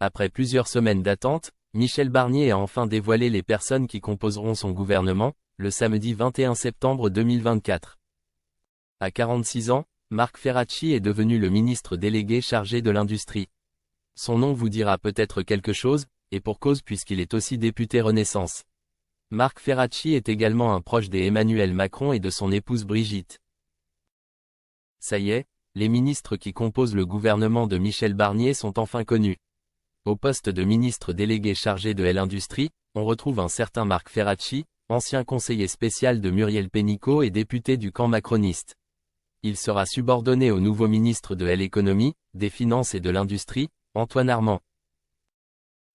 Après plusieurs semaines d'attente, Michel Barnier a enfin dévoilé les personnes qui composeront son gouvernement, le samedi 21 septembre 2024. À 46 ans, Marc Ferracci est devenu le ministre délégué chargé de l'industrie. Son nom vous dira peut-être quelque chose, et pour cause puisqu'il est aussi député Renaissance. Marc Ferracci est également un proche d'Emmanuel Macron et de son épouse Brigitte. Ça y est, les ministres qui composent le gouvernement de Michel Barnier sont enfin connus. Au poste de ministre délégué chargé de l'industrie, on retrouve un certain Marc Ferracci, ancien conseiller spécial de Muriel Pénicaud et député du camp macroniste. Il sera subordonné au nouveau ministre de l'Économie, des Finances et de l'Industrie, Antoine Armand.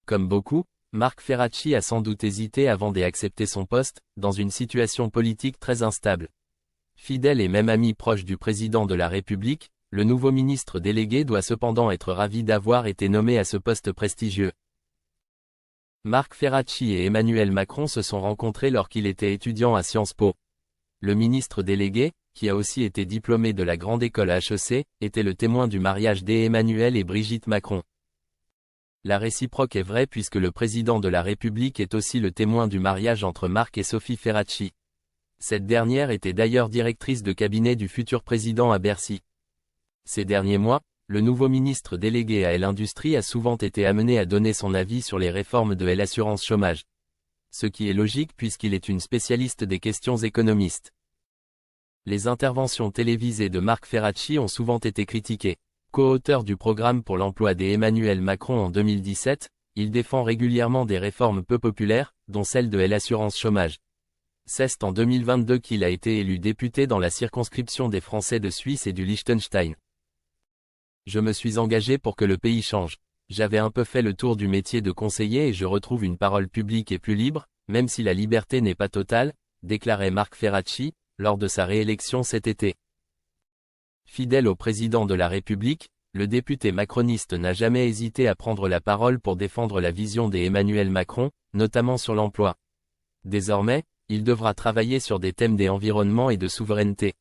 Comme beaucoup, Marc Ferracci a sans doute hésité avant d'accepter son poste, dans une situation politique très instable. Fidèle et même ami proche du président de la République, le nouveau ministre délégué doit cependant être ravi d'avoir été nommé à ce poste prestigieux. Marc Ferracci et Emmanuel Macron se sont rencontrés lorsqu'il était étudiant à Sciences Po. Le ministre délégué, qui a aussi été diplômé de la grande école HEC, était le témoin du mariage d'Emmanuel et Brigitte Macron. La réciproque est vraie puisque le président de la République est aussi le témoin du mariage entre Marc et Sophie Ferracci. Cette dernière était d'ailleurs directrice de cabinet du futur président à Bercy. Ces derniers mois, le nouveau ministre délégué à l'industrie a souvent été amené à donner son avis sur les réformes de l'assurance chômage. Ce qui est logique puisqu'il est une spécialiste des questions économistes. Les interventions télévisées de Marc Ferracci ont souvent été critiquées. Co-auteur du programme pour l'emploi d'Emmanuel Macron en 2017, il défend régulièrement des réformes peu populaires, dont celle de l'assurance chômage. C'est en 2022 qu'il a été élu député dans la circonscription des Français de Suisse et du Liechtenstein. Je me suis engagé pour que le pays change. J'avais un peu fait le tour du métier de conseiller et je retrouve une parole publique et plus libre, même si la liberté n'est pas totale, déclarait Marc Ferracci, lors de sa réélection cet été. Fidèle au président de la République, le député macroniste n'a jamais hésité à prendre la parole pour défendre la vision d'Emmanuel Macron, notamment sur l'emploi. Désormais, il devra travailler sur des thèmes d'environnement et de souveraineté.